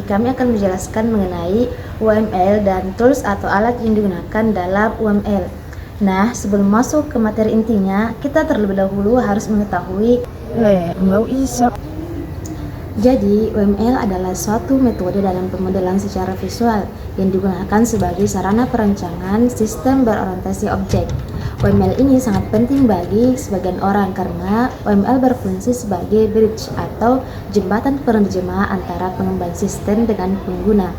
kami akan menjelaskan mengenai UML dan tools atau alat yang digunakan dalam UML. Nah, sebelum masuk ke materi intinya, kita terlebih dahulu harus mengetahui jadi, UML adalah suatu metode dalam pemodelan secara visual yang digunakan sebagai sarana perancangan sistem berorientasi objek. UML ini sangat penting bagi sebagian orang karena UML berfungsi sebagai bridge atau jembatan penerjemah antara pengembang sistem dengan pengguna.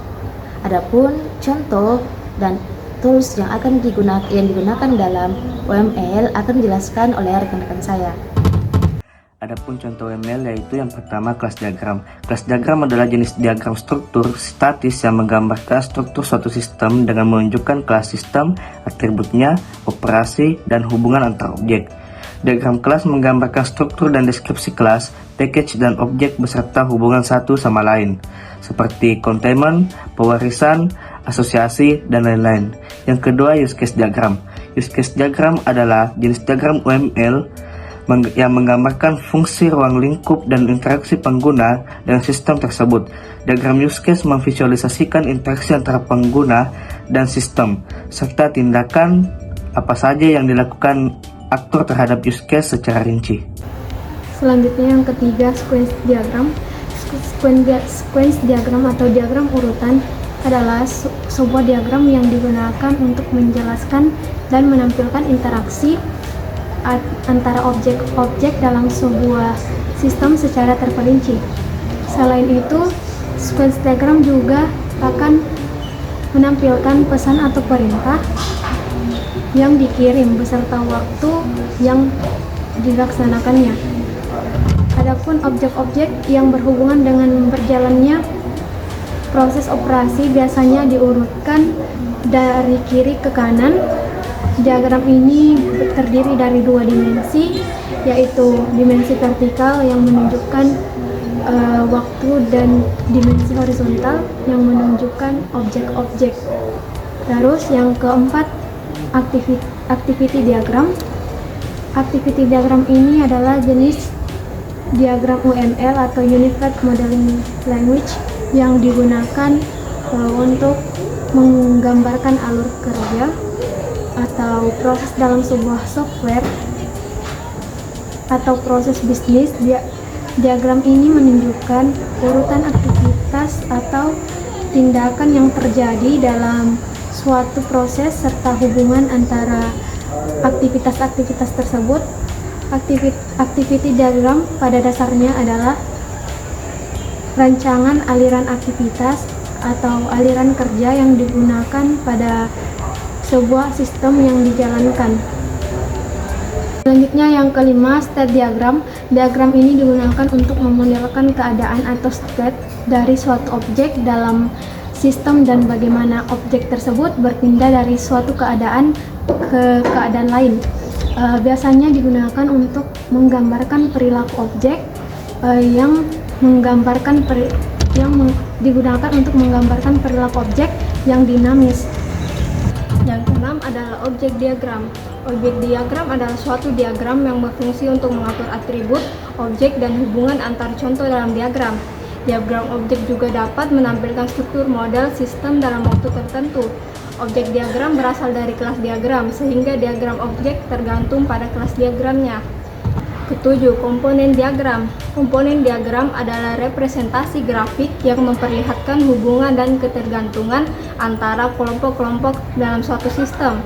Adapun contoh dan tools yang digunakan dalam UML akan dijelaskan oleh rekan-rekan saya. Adapun contoh UML yaitu yang pertama kelas diagram. Kelas diagram adalah jenis diagram struktur statis yang menggambarkan struktur suatu sistem dengan menunjukkan kelas sistem, atributnya, operasi, dan hubungan antar objek. Diagram kelas menggambarkan struktur dan deskripsi kelas, package, dan objek beserta hubungan satu sama lain, seperti containment, pewarisan, asosiasi, dan lain-lain. Yang kedua, use case diagram. Use case diagram adalah jenis diagram UML yang menggambarkan fungsi ruang lingkup dan interaksi pengguna dengan sistem tersebut. Diagram use case memvisualisasikan interaksi antara pengguna dan sistem, serta tindakan apa saja yang dilakukan aktor terhadap use case secara rinci. Selanjutnya yang ketiga, sequence diagram. Sequence diagram atau diagram urutan adalah sebuah diagram yang digunakan untuk menjelaskan dan menampilkan interaksi antara objek-objek dalam sebuah sistem secara terperinci. Selain itu, sequence diagram juga akan menampilkan pesan atau perintah yang dikirim beserta waktu yang dilaksanakannya. Adapun objek-objek yang berhubungan dengan berjalannya proses operasi biasanya diurutkan dari kiri ke kanan. Diagram ini terdiri dari dua dimensi, yaitu dimensi vertikal yang menunjukkan waktu dan dimensi horizontal yang menunjukkan objek-objek. Terus yang keempat, activity diagram. Activity diagram ini adalah jenis diagram UML atau Unified Modeling Language yang digunakan untuk menggambarkan alur kerja atau proses dalam sebuah software atau proses bisnis. Diagram ini menunjukkan urutan aktivitas atau tindakan yang terjadi dalam suatu proses serta hubungan antara aktivitas-aktivitas tersebut. Activity diagram pada dasarnya adalah rancangan aliran aktivitas atau aliran kerja yang digunakan pada sebuah sistem yang dijalankan. Selanjutnya yang kelima, state diagram. Diagram ini digunakan untuk memodelkan keadaan atau state dari suatu objek dalam sistem dan bagaimana objek tersebut berpindah dari suatu keadaan ke keadaan lain. Biasanya digunakan untuk menggambarkan perilaku objek digunakan untuk menggambarkan perilaku objek yang dinamis. Yang keenam adalah objek diagram. Objek diagram adalah suatu diagram yang berfungsi untuk mengatur atribut, objek, dan hubungan antar contoh dalam diagram. Diagram objek juga dapat menampilkan struktur model sistem dalam waktu tertentu. Objek diagram berasal dari kelas diagram, sehingga diagram objek tergantung pada kelas diagramnya. Ketujuh, komponen diagram. Komponen diagram adalah representasi grafik yang memperlihatkan hubungan dan ketergantungan antara kelompok-kelompok dalam suatu sistem.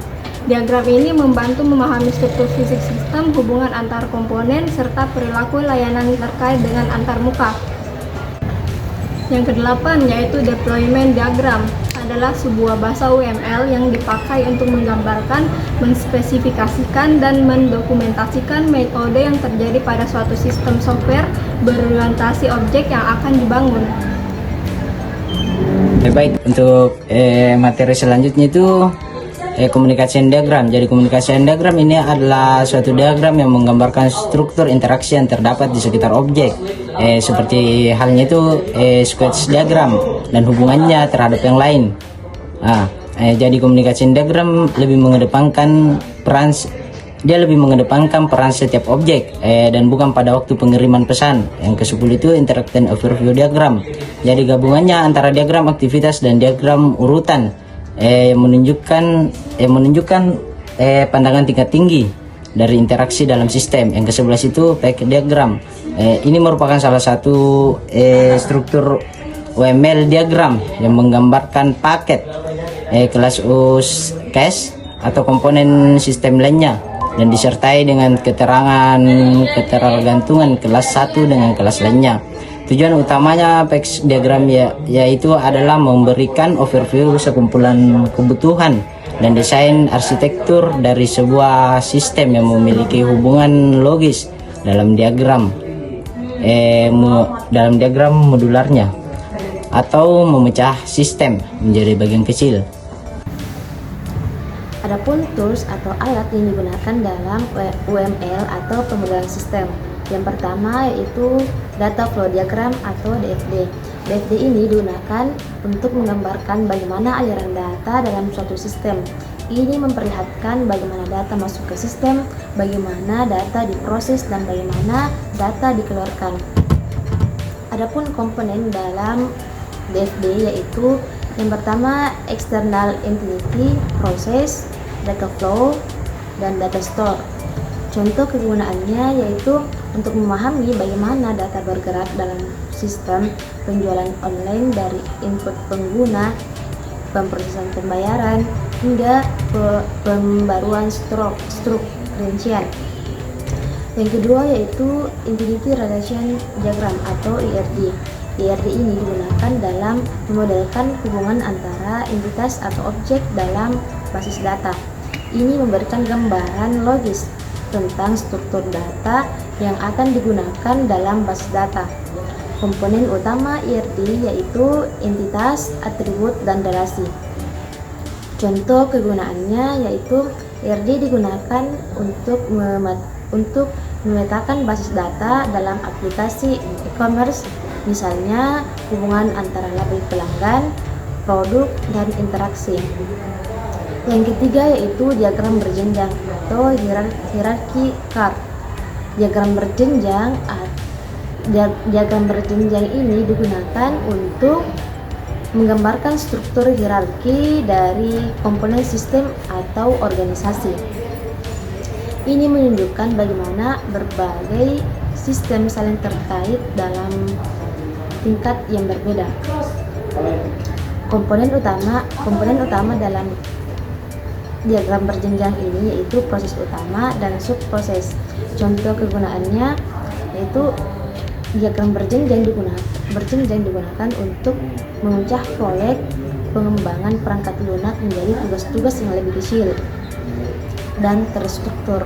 Diagram ini membantu memahami struktur fisik sistem, hubungan antar komponen, serta perilaku layanan terkait dengan antarmuka. Yang kedelapan yaitu deployment diagram. Adalah sebuah bahasa UML yang dipakai untuk menggambarkan, menspesifikasikan, dan mendokumentasikan metode yang terjadi pada suatu sistem software berorientasi objek yang akan dibangun. Baik, untuk materi selanjutnya itu komunikasi diagram. Jadi komunikasi diagram ini adalah suatu diagram yang menggambarkan struktur interaksi yang terdapat di sekitar objek. Seperti halnya itu sequence diagram dan hubungannya terhadap yang lain. Jadi komunikasi diagram lebih mengedepankan peran dia lebih mengedepankan peran setiap objek dan bukan pada waktu pengiriman pesan. Yang ke-10 itu Interactive Overview Diagram. Jadi gabungannya antara diagram aktivitas dan diagram urutan yang menunjukkan pandangan tingkat tinggi dari interaksi dalam sistem. Yang ke-11 itu Packet Diagram. Ini merupakan salah satu struktur UML diagram yang menggambarkan paket kelas use case atau komponen sistem lainnya, dan disertai dengan ketergantungan kelas satu dengan kelas lainnya. Tujuan utamanya PEX diagram yaitu adalah memberikan overview sekumpulan kebutuhan dan desain arsitektur dari sebuah sistem yang memiliki hubungan logis dalam diagram modularnya, atau memecah sistem menjadi bagian kecil. Adapun tools atau alat yang digunakan dalam UML atau pemodelan sistem. Yang pertama yaitu Data Flow Diagram atau DFD. DFD ini digunakan untuk menggambarkan bagaimana aliran data dalam suatu sistem. Ini memperlihatkan bagaimana data masuk ke sistem, bagaimana data diproses, dan bagaimana data dikeluarkan. Adapun komponen dalam DFD yaitu yang pertama External Entity, Process, Data Flow, dan Data Store. Contoh kegunaannya yaitu untuk memahami bagaimana data bergerak dalam sistem penjualan online dari input pengguna, pemrosesan pembayaran, hingga pembaruan struk rincian. Yang kedua yaitu Entity Relation Diagram atau IRD. IRD ini digunakan dalam memodelkan hubungan antara entitas atau objek dalam basis data. Ini memberikan gambaran logis tentang struktur data yang akan digunakan dalam basis data. Komponen utama IRD yaitu entitas, atribut, dan relasi. Contoh kegunaannya yaitu IRD digunakan untuk memetakan basis data dalam aplikasi e-commerce, misalnya hubungan antara label pelanggan, produk, dan interaksi. Yang ketiga yaitu diagram berjenjang atau hierarchy chart. Diagram berjenjang ini digunakan untuk menggambarkan struktur hierarki dari komponen sistem atau organisasi. Ini menunjukkan bagaimana berbagai sistem saling terkait dalam tingkat yang berbeda. Komponen utama dalam diagram berjenjang ini yaitu proses utama dan subproses. Contoh kegunaannya yaitu diagram berjenjang digunakan untuk memecah proyek pengembangan perangkat lunak menjadi tugas-tugas yang lebih kecil dan terstruktur.